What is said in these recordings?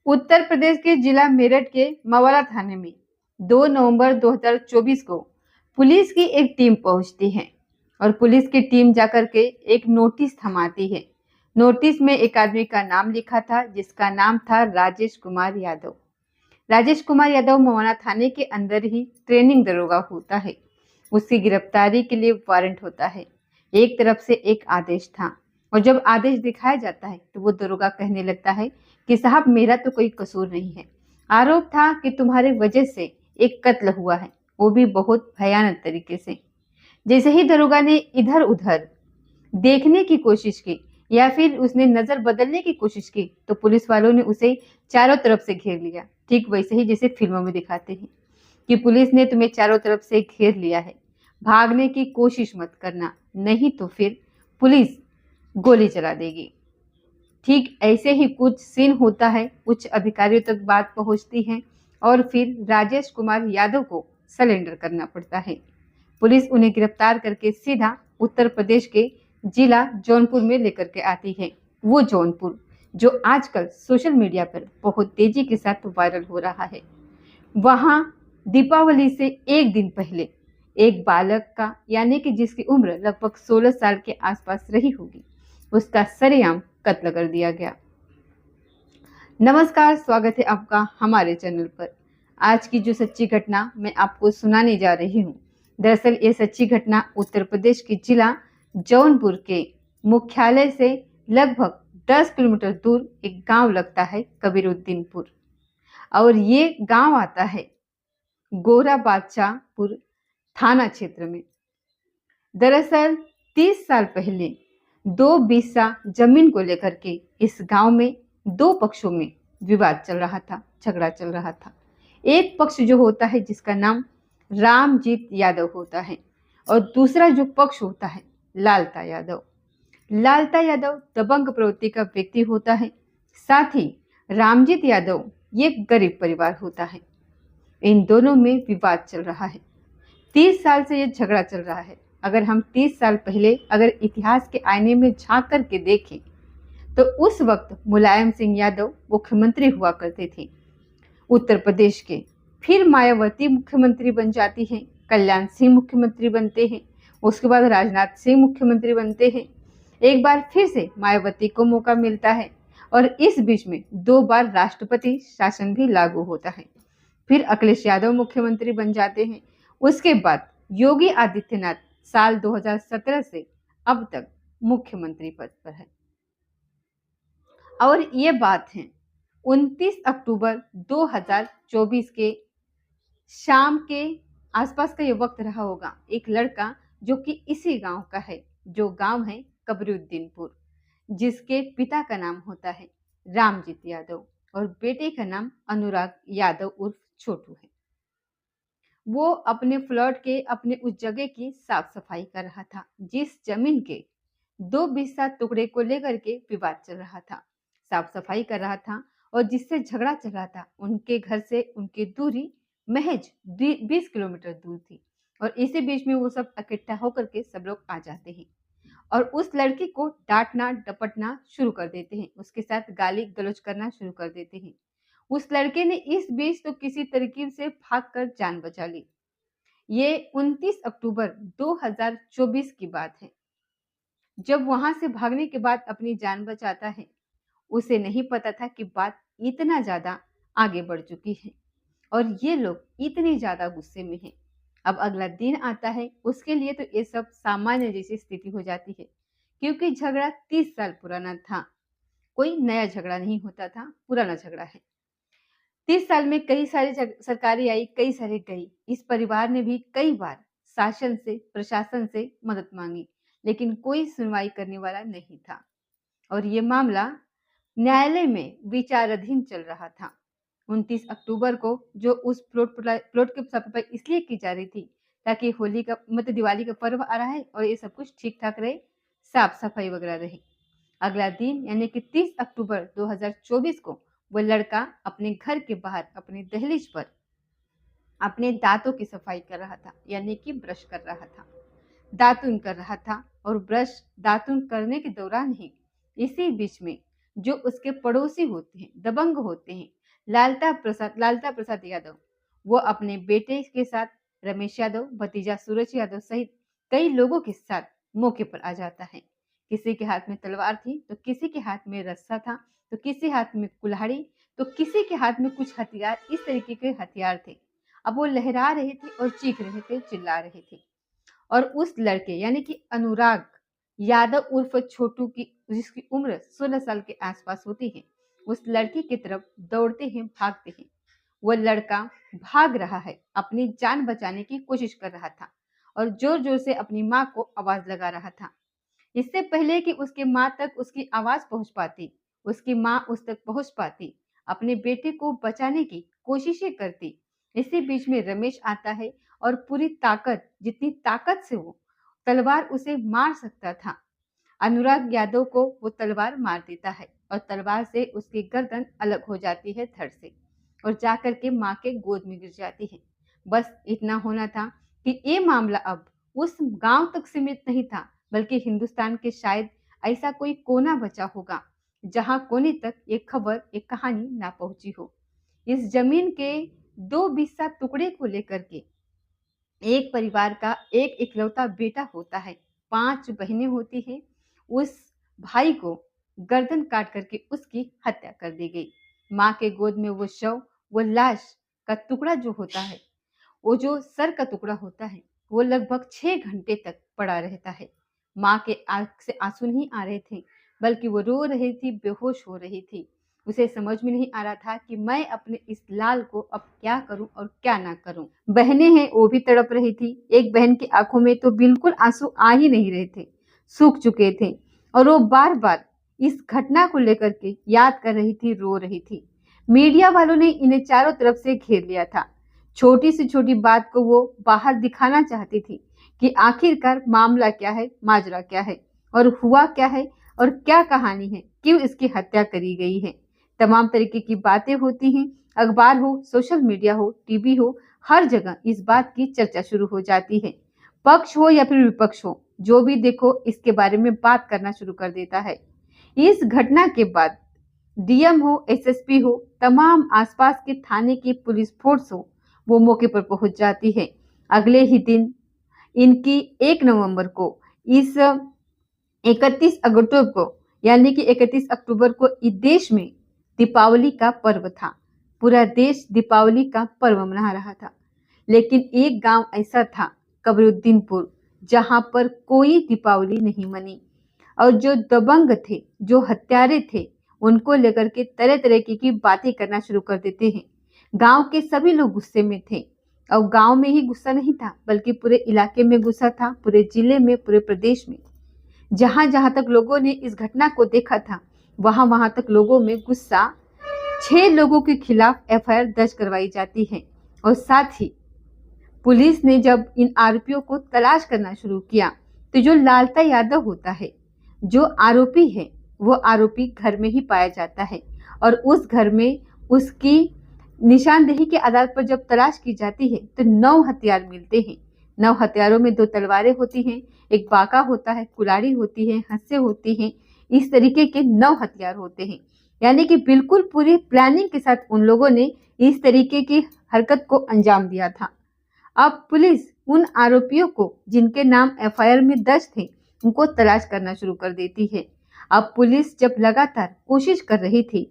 उत्तर प्रदेश के जिला मेरठ के मवाला थाने में 2 नवंबर 2024 को पुलिस की एक टीम पहुंचती है और पुलिस की टीम जाकर के एक नोटिस थमाती है। नोटिस में एक आदमी का नाम लिखा था जिसका नाम था राजेश कुमार यादव। राजेश कुमार यादव मवाना थाने के अंदर ही ट्रेनिंग दरोगा होता है। उसकी गिरफ्तारी के लिए वारंट होता है। एक तरफ से एक आदेश था और जब आदेश दिखाया जाता है तो वो दरोगा कहने लगता है कि साहब मेरा तो कोई कसूर नहीं है। आरोप था कि तुम्हारे वजह से एक कत्ल हुआ है, वो भी बहुत भयानक तरीके से। जैसे ही दरोगा ने इधर उधर देखने की कोशिश की या फिर उसने नजर बदलने की कोशिश की तो पुलिस वालों ने उसे चारों तरफ से घेर लिया। ठीक वैसे ही जैसे फिल्मों में दिखाते हैं कि पुलिस ने तुम्हें चारों तरफ से घेर लिया है, भागने की कोशिश मत करना, नहीं तो फिर पुलिस गोली चला देगी। ठीक ऐसे ही कुछ सीन होता है। उच्च अधिकारियों तक बात पहुंचती है और फिर राजेश कुमार यादव को सरेंडर करना पड़ता है। पुलिस उन्हें गिरफ्तार करके सीधा उत्तर प्रदेश के जिला जौनपुर में लेकर के आती है। वो जौनपुर जो आजकल सोशल मीडिया पर बहुत तेजी के साथ वायरल हो रहा है। वहां दीपावली से एक दिन पहले एक बालक का, यानी कि जिसकी उम्र लगभग 16 साल के आसपास रही होगी, उसका सरेआम कत्ल कर दिया गया। नमस्कार, स्वागत है आपका हमारे चैनल पर। आज की जो सच्ची घटना मैं आपको सुनाने जा रही हूँ, दरअसल ये सच्ची घटना उत्तर प्रदेश के जिला जौनपुर के मुख्यालय से लगभग 10 किलोमीटर दूर एक गांव लगता है कबीरुद्दीनपुर, और ये गांव आता है गोरा बादशाहपुर थाना क्षेत्र में। दरअसल 30 साल पहले 2 बीसा जमीन को लेकर के इस गांव में दो पक्षों में विवाद चल रहा था, झगड़ा चल रहा था। एक पक्ष जो होता है जिसका नाम रामजीत यादव होता है और दूसरा जो पक्ष होता है लालता यादव। लालता यादव दबंग प्रवृत्ति का व्यक्ति होता है, साथ ही रामजीत यादव ये गरीब परिवार होता है। इन दोनों में विवाद चल रहा है। 30 साल से ये झगड़ा चल रहा है। अगर हम 30 साल पहले अगर इतिहास के आईने में झांक करके देखें तो उस वक्त मुलायम सिंह यादव मुख्यमंत्री हुआ करते थे उत्तर प्रदेश के। फिर मायावती मुख्यमंत्री बन जाती हैं, कल्याण सिंह मुख्यमंत्री बनते हैं, उसके बाद राजनाथ सिंह मुख्यमंत्री बनते हैं। एक बार फिर से मायावती को मौका मिलता है और इस बीच में 2 बार राष्ट्रपति शासन भी लागू होता है। फिर अखिलेश यादव मुख्यमंत्री बन जाते हैं। उसके बाद योगी आदित्यनाथ साल 2017 से अब तक मुख्यमंत्री पद पर है। और ये बात है 29 अक्टूबर 2024 के शाम के आसपास का ये वक्त रहा होगा। एक लड़का जो कि इसी गांव का है, जो गांव है कबीरुद्दीनपुर, जिसके पिता का नाम होता है रामजीत यादव और बेटे का नाम अनुराग यादव उर्फ छोटू है। वो अपने फ्लैट के अपने उस जगह की साफ सफाई कर रहा था जिस जमीन के 2 बीसा टुकड़े को लेकर के विवाद चल रहा था। साफ सफाई कर रहा था और जिससे झगड़ा चल रहा था उनके घर से उनकी दूरी महज 20 किलोमीटर दूर थी। और इसी बीच में वो सब इकट्ठा होकर के सब लोग आ जाते हैं और उस लड़की को डांटना डपटना शुरू कर देते हैं, उसके साथ गाली गलौज करना शुरू कर देते हैं। उस लड़के ने इस बीच तो किसी तरकीब से भागकर जान बचा ली। ये 29 अक्टूबर 2024 की बात है। जब वहां से भागने के बाद अपनी जान बचाता है, उसे नहीं पता था कि बात इतना ज्यादा आगे बढ़ चुकी है और ये लोग इतनी ज्यादा गुस्से में हैं। अब अगला दिन आता है, उसके लिए तो ये सब सामान्य जैसी स्थिति हो जाती है, क्योंकि झगड़ा 30 साल पुराना था। कोई नया झगड़ा नहीं होता था, पुराना झगड़ा है। 30 साल में कई सारी सरकारें आई, कई सारे गई। इस परिवार ने भी कई बार शासन से, प्रशासन से मदद मांगी, लेकिन कोई सुनवाई करने वाला नहीं था और ये मामला न्यायालय में विचाराधीन चल रहा था। 29 अक्टूबर को जो उस प्लॉट की सफाई इसलिए की जा रही थी ताकि होली का मतलब दिवाली का पर्व आ रहा है और ये सब कुछ ठीक ठाक रहे, साफ सफाई वगैरह रहे। अगला दिन यानी कि 30 अक्टूबर 2024 को वो लड़का अपने घर के बाहर अपने दहलीज पर अपने दांतों की सफाई कर रहा था, यानी कि ब्रश कर रहा था, दातुन कर रहा था। और ब्रश दातुन करने के दौरान ही इसी बीच में जो उसके पड़ोसी होते हैं, दबंग होते हैं, लालता प्रसाद यादव वो अपने बेटे के साथ रमेश यादव, भतीजा सूरज यादव सहित कई लोगों के साथ मौके पर आ जाता है। किसी के हाथ में तलवार थी तो किसी के हाथ में रस्सा था, तो किसी हाथ में कुल्हाड़ी, तो किसी के हाथ में कुछ हथियार। इस तरीके के हथियार थे। अब वो लहरा रहे थे और चीख रहे थे, चिल्ला रहे थे। और उस लड़के यानी कि अनुराग यादव उर्फ छोटू की, जिसकी उम्र 16 साल के आसपास होती है, उस लड़की की तरफ दौड़ते हैं, भागते हैं। वो लड़का भाग रहा है, अपनी जान बचाने की कोशिश कर रहा था और जोर जोर से अपनी माँ को आवाज लगा रहा था। इससे पहले कि उसके माँ तक उसकी आवाज पहुंच पाती, उसकी माँ उस तक पहुंच पाती, अपने बेटे को बचाने की कोशिशें करती। इसी बीच में रमेश आता है और पूरी ताकत, जितनी ताकत से वो तलवार उसे मार सकता था, अनुराग यादव को वो तलवार मार देता है और तलवार से उसकी गर्दन अलग हो जाती है धड़ से और जाकर के माँ के गोद में गिर जाती है। बस इतना होना था कि ये मामला अब उस गांव तक सीमित नहीं था, बल्कि हिंदुस्तान के शायद ऐसा कोई कोना बचा होगा जहां कोने तक एक खबर, एक कहानी ना पहुंची हो। इस जमीन के 2 बिस्सा टुकड़े को लेकर के एक परिवार का एक इकलौता बेटा होता है, 5 बहनें होती हैं। उस भाई को गर्दन काट करके उसकी हत्या कर दी गई। माँ के गोद में वो शव, वो लाश का टुकड़ा जो होता है, वो जो सर का टुकड़ा होता है, वो लगभग 6 घंटे तक पड़ा रहता है। माँ के आंख से आंसू नहीं आ रहे थे, बल्कि वो रो रही थी, बेहोश हो रही थी। उसे समझ में नहीं आ रहा था कि मैं अपने इस लाल को अब क्या करूं और क्या ना करूं। बहनें हैं, वो भी तड़प रही थी। एक बहन की आंखों में तो बिल्कुल आंसू आ ही नहीं रहे थे, सूख चुके थे और वो बार बार इस घटना को लेकर के याद कर रही थी, रो रही थी। मीडिया वालों ने इन्हें चारों तरफ से घेर लिया था। छोटी से छोटी बात को वो बाहर दिखाना चाहती थी कि आखिरकार मामला क्या है, माजरा क्या है और हुआ क्या है और क्या कहानी है, क्यों इसकी हत्या करी गई है। तमाम तरीके की बातें होती हैं, अखबार हो, सोशल मीडिया हो, टीवी हो, हर जगह इस बात की चर्चा शुरू हो जाती है। पक्ष हो या फिर विपक्ष हो, जो भी देखो इसके बारे में बात करना शुरू कर देता है। इस घटना के बाद डीएम हो, एसएसपी हो, तमाम आसपास के थाने की पुलिस फोर्स हो, वो मौके पर पहुंच जाती है। अगले ही दिन इनकी 1 नवंबर को, इस 31 अक्टूबर को, यानी कि 31 अक्टूबर को इस देश में दीपावली का पर्व था। पूरा देश दीपावली का पर्व मना रहा था। लेकिन एक गांव ऐसा था, कबरुद्दीनपुर, जहां पर कोई दीपावली नहीं मनी और जो दबंग थे, जो हत्यारे थे, उनको लेकर के तरह तरह की बातें करना शुरू कर देते हैं। गांव के सभी लोग गुस्से में थे और गांव में ही गुस्सा नहीं था, बल्कि पूरे इलाके में गुस्सा था, पूरे जिले में, पूरे प्रदेश में। जहां जहां तक लोगों ने इस घटना को देखा था, वहां वहां तक लोगों में गुस्सा। 6 लोगों के खिलाफ एफआईआर दर्ज करवाई जाती है और साथ ही पुलिस ने जब इन आरोपियों को तलाश करना शुरू किया, तो जो लालता यादव होता है, जो आरोपी है, वो आरोपी घर में ही पाया जाता है और उस घर में उसकी निशानदेही के आधार पर जब तलाश की जाती है तो 9 हथियार मिलते हैं। 9 हथियारों में 2 तलवारें होती हैं, एक बाका होता है, कुल्हाड़ी होती है, हंसे होती हैं। इस तरीके के 9 हथियार होते हैं। यानी कि बिल्कुल पूरी प्लानिंग के साथ उन लोगों ने इस तरीके की हरकत को अंजाम दिया था। अब पुलिस उन आरोपियों को, जिनके नाम एफआईआर में दर्ज थे, उनको तलाश करना शुरू कर देती है। अब पुलिस जब लगातार कोशिश कर रही थी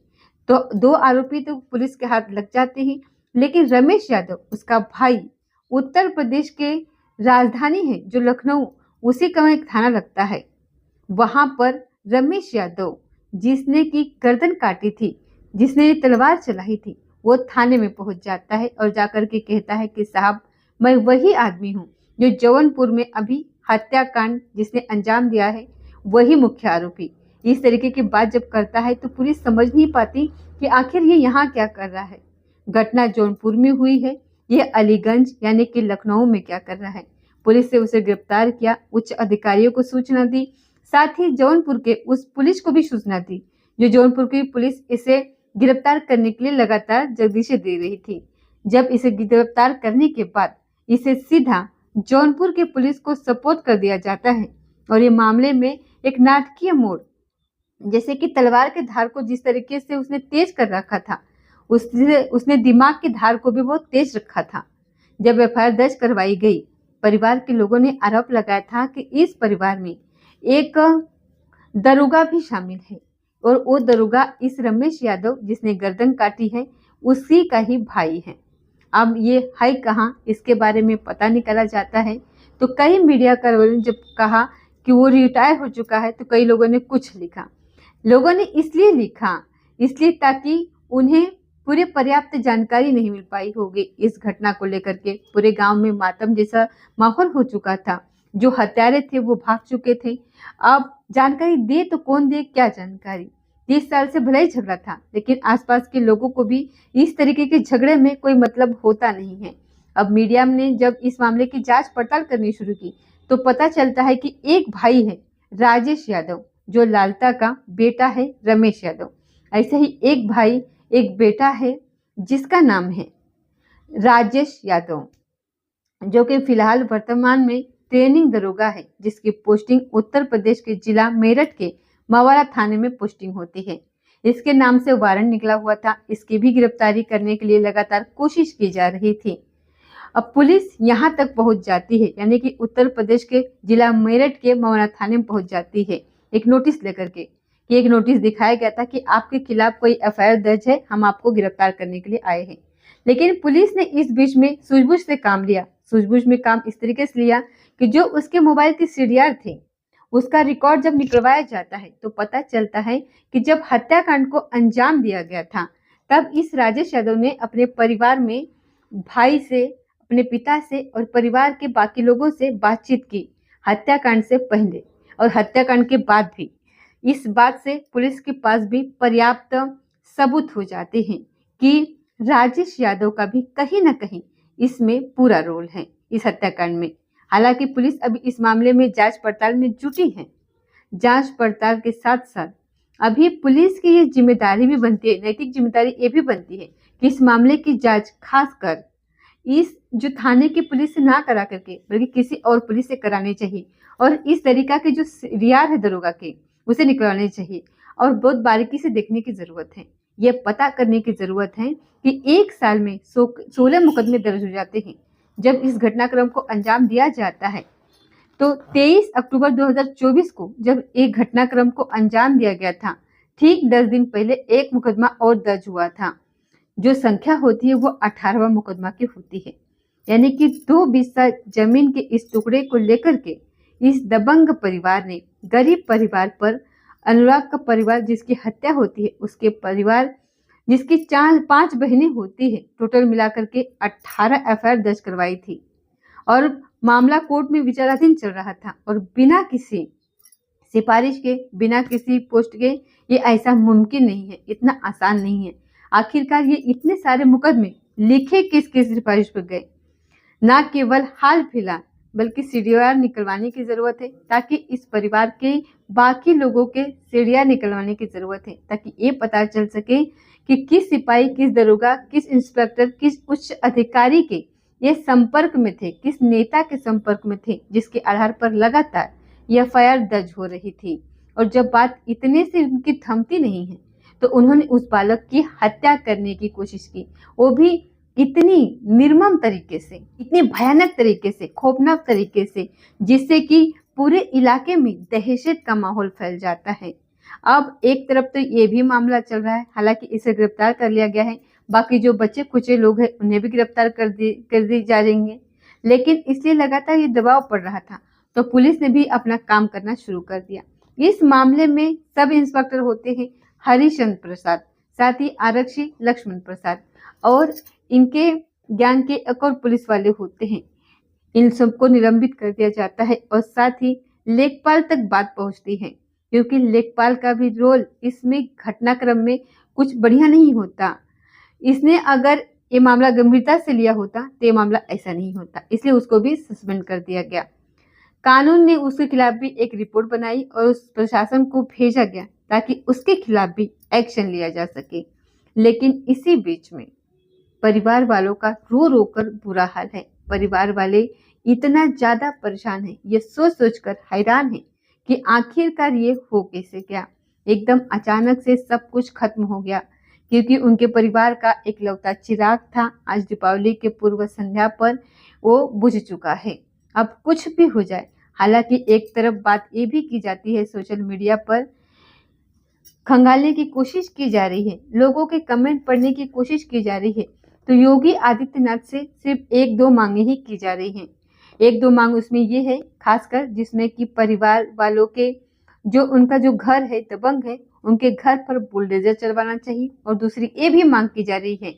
तो 2 आरोपी तो पुलिस के हाथ लग जाते हैं, लेकिन रमेश यादव, उसका भाई, उत्तर प्रदेश के राजधानी है जो लखनऊ, उसी का एक थाना लगता है। वहां पर रमेश यादव, जिसने की गर्दन काटी थी, जिसने तलवार चलाई थी, वो थाने में पहुंच जाता है और जाकर के कहता है कि साहब, मैं वही आदमी हूँ जो जौनपुर में अभी हत्याकांड जिसने अंजाम दिया है, वही मुख्य आरोपी। इस तरीके की बात जब करता है तो पुलिस समझ नहीं पाती कि आखिर ये यहाँ क्या कर रहा है। घटना जौनपुर में हुई है, ये अलीगंज यानी कि लखनऊ में क्या कर रहा है। पुलिस से उसे गिरफ्तार किया, उच्च अधिकारियों को सूचना दी, साथ ही जौनपुर के उस पुलिस को भी सूचना दी, जो जौनपुर की पुलिस इसे गिरफ्तार करने के लिए लगातार जगदीशें दे रही थी। जब इसे गिरफ्तार करने के बाद इसे सीधा जौनपुर के पुलिस को सपोर्ट कर दिया जाता है और ये मामले में एक नाटकीय मोड़, जैसे कि तलवार के धार को जिस तरीके से उसने तेज कर रखा था, उसने दिमाग की धार को भी बहुत तेज रखा था। जब एफआईआर दर्ज करवाई गई, परिवार के लोगों ने आरोप लगाया था कि इस परिवार में एक दरोगा भी शामिल है और वो दरोगा इस रमेश यादव जिसने गर्दन काटी है उसी का ही भाई है। अब ये है कहाँ, इसके बारे में पता निकाला जाता है। तो कई मीडिया कर्मियों ने जब कहा कि वो रिटायर हो चुका है तो कई लोगों ने कुछ लिखा। लोगों ने इसलिए लिखा इसलिए ताकि उन्हें पूरे पर्याप्त जानकारी नहीं मिल पाई होगी इस घटना को लेकर के। पूरे गांव में मातम जैसा माहौल हो चुका था। जो हत्यारे थे वो भाग चुके थे। अब जानकारी दे तो कौन दे, क्या जानकारी। 30 साल से भले ही झगड़ा था, लेकिन आसपास के लोगों को भी इस तरीके के झगड़े में कोई मतलब होता नहीं है। अब मीडिया ने जब इस मामले की जांच पड़ताल करनी शुरू की तो पता चलता है कि एक भाई है राजेश यादव, जो लालता का बेटा है रमेश यादव। ऐसे ही एक भाई एक बेटा है जिसका नाम है राजेश यादव, जो कि फिलहाल वर्तमान में ट्रेनिंग दरोगा है, जिसकी पोस्टिंग उत्तर प्रदेश के जिला मेरठ के मवारा थाने में पोस्टिंग होती है। इसके नाम से वारंट निकला हुआ था। इसकी भी गिरफ्तारी करने के लिए लगातार कोशिश की जा रही थी। अब पुलिस यहाँ तक पहुंच जाती है, यानी कि उत्तर प्रदेश के जिला मेरठ के मवारा थाने में पहुंच जाती है एक नोटिस लेकर के। कि एक नोटिस दिखाया गया था कि आपके खिलाफ कोई एफआईआर दर्ज है, हम आपको गिरफ्तार करने के लिए आए हैं। लेकिन पुलिस ने इस बीच में सूझबूझ से काम लिया। सूझबूझ में काम इस तरीके से लिया कि जो उसके मोबाइल की सीडीआर थे उसका रिकॉर्ड जब निकलवाया जाता है तो पता चलता है कि जब हत्याकांड को अंजाम दिया गया था तब इस राजेश यादव ने अपने परिवार में भाई से, अपने पिता से और परिवार के बाकी लोगों से बातचीत की, हत्याकांड से पहले और हत्याकांड के बाद भी। इस बात से पुलिस के पास भी पर्याप्त सबूत हो जाते हैं कि राजेश यादव का भी कहीं ना कहीं इसमें पूरा रोल है इस हत्याकांड में। हालांकि पुलिस अभी इस मामले में जांच पड़ताल में जुटी है। जांच पड़ताल के साथ साथ अभी पुलिस की ये जिम्मेदारी भी बनती है, नैतिक जिम्मेदारी ये भी बनती है कि इस मामले की जांच खासकर इस जो थाने की पुलिस से ना करा करके बल्कि किसी और पुलिस से करानी चाहिए और इस तरीका के जो सीडीआर है दरोगा के उसे निकलवाने चाहिए और बहुत बारीकी से देखने की जरूरत है। ये पता करने की जरूरत है कि एक साल में 16 मुकदमे दर्ज हो जाते हैं। जब इस घटनाक्रम को अंजाम दिया जाता है तो 23 अक्टूबर 2024 को जब एक घटनाक्रम को अंजाम दिया गया था, ठीक 10 दिन पहले एक मुकदमा और दर्ज हुआ था। जो संख्या होती है वो 18वां मुकदमा की होती है। यानी कि 2 बिस्सा जमीन के इस टुकड़े को लेकर के इस दबंग परिवार ने गरीब परिवार पर, अनुराग का परिवार जिसकी हत्या होती है उसके परिवार जिसकी 5 बहनें होती है, टोटल मिलाकर के 18 एफआईआर दर्ज करवाई थी और मामला कोर्ट में विचाराधीन चल रहा था। और बिना किसी सिफारिश के, बिना किसी पोस्ट के ये ऐसा मुमकिन नहीं है, इतना आसान नहीं है। आखिरकार ये इतने सारे मुकदमे लिखे किस सिफारिश पर गए? ना केवल हाल फिलहाल बल्कि सीडीआर निकलवाने की जरूरत है ताकि इस परिवार के बाकी लोगों के सीडीआर निकलवाने की जरूरत है ताकि ये पता चल सके कि किस सिपाही, किस दरोगा, किस इंस्पेक्टर, किस उच्च अधिकारी के ये संपर्क में थे, किस नेता के संपर्क में थे जिसके आधार पर लगातार ये एफआईआर दर्ज हो रही थी। और जब बात इतने से उनकी थमती नहीं है तो उन्होंने उस बालक की हत्या करने की कोशिश की, वो भी इतनी निर्मम तरीके से, इतनी भयानक तरीके से, खौफनाक तरीके से, जिससे कि पूरे इलाके में दहशत का माहौल फैल जाता है। अब एक तरफ तो ये भी मामला चल रहा है, हालांकि इसे गिरफ्तार कर लिया गया है, बाकी जो बचे कुचे लोग हैं उन्हें भी गिरफ्तार कर दी जा रही है। लेकिन इसलिए लगातार ये दबाव पड़ रहा था तो पुलिस ने भी अपना काम करना शुरू कर दिया। इस मामले में सब इंस्पेक्टर होते हैं हरिचंद्र प्रसाद, साथ ही आरक्षी लक्ष्मण प्रसाद और इनके ज्ञान के एक और पुलिस वाले होते हैं। इन सबको निलंबित कर दिया जाता है और साथ ही लेखपाल तक बात पहुंचती है, क्योंकि लेखपाल का भी रोल इसमें घटनाक्रम में कुछ बढ़िया नहीं होता। इसने अगर ये मामला गंभीरता से लिया होता तो ये मामला ऐसा नहीं होता, इसलिए उसको भी सस्पेंड कर दिया गया। कानून ने उसके खिलाफ भी एक रिपोर्ट बनाई और उस प्रशासन को भेजा गया ताकि उसके खिलाफ भी एक्शन लिया जा सके। लेकिन इसी बीच में परिवार वालों का रो रो कर बुरा हाल है। परिवार वाले इतना ज्यादा परेशान है, ये सोच सोच कर हैरान है कि आखिरकार ये हो कैसे गया। एकदम अचानक से सब कुछ खत्म हो गया। क्योंकि उनके परिवार का इकलौता चिराग था। आज दीपावली के पूर्व संध्या पर वो बुझ चुका है। अब कुछ भी हो जाए, हालांकि एक तरफ बात ये भी की जाती है, सोशल मीडिया पर खंगालने की कोशिश की जा रही है, लोगों के कमेंट पढ़ने की कोशिश की जा रही है, तो योगी आदित्यनाथ से सिर्फ एक दो मांगे ही की जा रही हैं। एक दो मांग उसमें ये है, खासकर जिसमें कि परिवार वालों के उनका जो घर है दबंग है, उनके घर पर बुलडोजर चलवाना चाहिए, और दूसरी ये भी मांग की जा रही है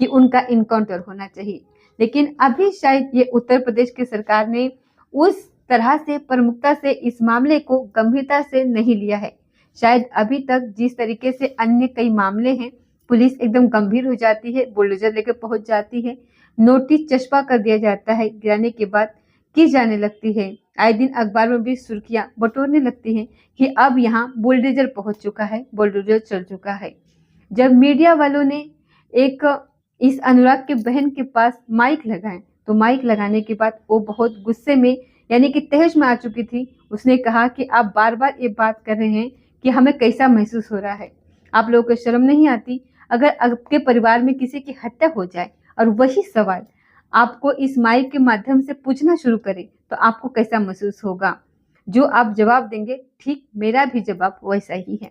कि उनका इनकाउंटर होना चाहिए। लेकिन अभी शायद ये उत्तर प्रदेश की सरकार ने उस तरह से प्रमुखता से इस मामले को गंभीरता से नहीं लिया है। शायद अभी तक जिस तरीके से अन्य कई मामले हैं, पुलिस एकदम गंभीर हो जाती है, बुलडोजर लेकर पहुंच जाती है, नोटिस चस्पा कर दिया जाता है, गिराने के बाद की जाने लगती है। आए दिन अखबार में भी सुर्खियां बटोरने लगती हैं कि अब यहाँ बुलडोजर पहुंच चुका है, बुलडोजर चल चुका है। जब मीडिया वालों ने एक इस अनुराग के बहन के पास माइक लगाए, तो माइक लगाने के बाद वो बहुत गुस्से में यानी कि तहश में आ चुकी थी। उसने कहा कि आप बार बार ये बात कर रहे हैं कि हमें कैसा महसूस हो रहा है, आप लोगों को शर्म नहीं आती? अगर आपके परिवार में किसी की हत्या हो जाए और वही सवाल आपको इस माइक के माध्यम से पूछना शुरू करे, तो आपको कैसा महसूस होगा? जो आप जवाब देंगे, ठीक मेरा भी जवाब वैसा ही है।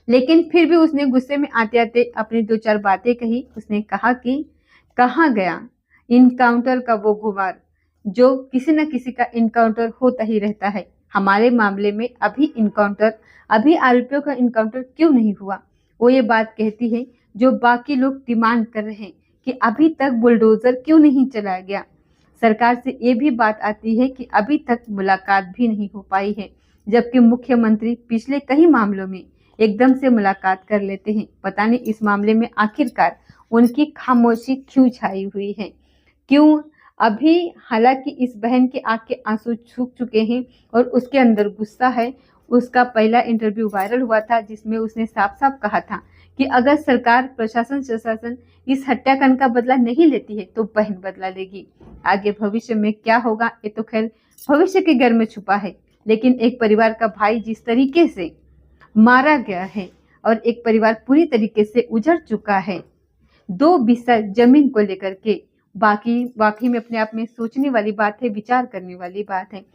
लेकिन फिर भी उसने गुस्से में आते आते अपनी दो चार बातें कही। उसने कहा कि कहाँ गया इनकाउंटर का वो गुवार, जो किसी न किसी का इनकाउंटर होता ही रहता है। हमारे मामले में अभी आरोपियों का इनकाउंटर क्यों नहीं हुआ? वो ये बात कहती है जो बाकी लोग डिमांड कर रहे हैं कि अभी तक बुलडोजर क्यों नहीं चलाया गया। सरकार से ये भी बात आती है कि अभी तक मुलाकात भी नहीं हो पाई है, जबकि मुख्यमंत्री पिछले कई मामलों में एकदम से मुलाकात कर लेते हैं। पता नहीं इस मामले में आखिरकार उनकी खामोशी क्यों छाई हुई है, क्यों अभी? हालांकि इस बहन के आंख के आंसू सूख चुके हैं और उसके अंदर गुस्सा है। उसका पहला इंटरव्यू वायरल हुआ था, जिसमें उसने साफ साफ कहा था कि अगर सरकार प्रशासन इस हत्याकांड का बदला नहीं लेती है तो बहन बदला लेगी। आगे भविष्य में क्या होगा ये तो खैर भविष्य के घर में छुपा है, लेकिन एक परिवार का भाई जिस तरीके से मारा गया है और एक परिवार पूरी तरीके से उजड़ चुका है, 2 बिस्सा जमीन को लेकर के, वाकई में अपने आप में सोचने वाली बात है, विचार करने वाली बात है।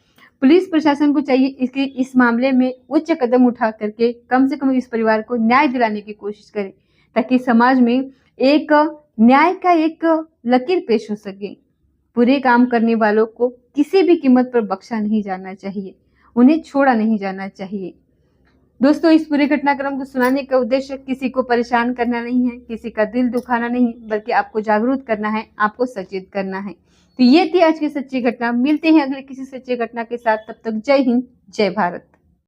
पुलिस प्रशासन को चाहिए इस मामले में उच्च कदम उठा करके कम से कम इस परिवार को न्याय दिलाने की कोशिश करे, ताकि समाज में एक न्याय का एक लकीर पेश हो सके। बुरे काम करने वालों को किसी भी कीमत पर बख्शा नहीं जाना चाहिए, उन्हें छोड़ा नहीं जाना चाहिए। दोस्तों, इस पूरे घटनाक्रम को सुनाने का उद्देश्य किसी को परेशान करना नहीं है, किसी का दिल दुखाना नहीं, बल्कि आपको जागरूक करना है, आपको सचेत करना है। तो ये थी आज की सच्ची घटना। मिलते हैं अगले किसी सच्ची घटना के साथ, तब तक जय हिंद, जय भारत।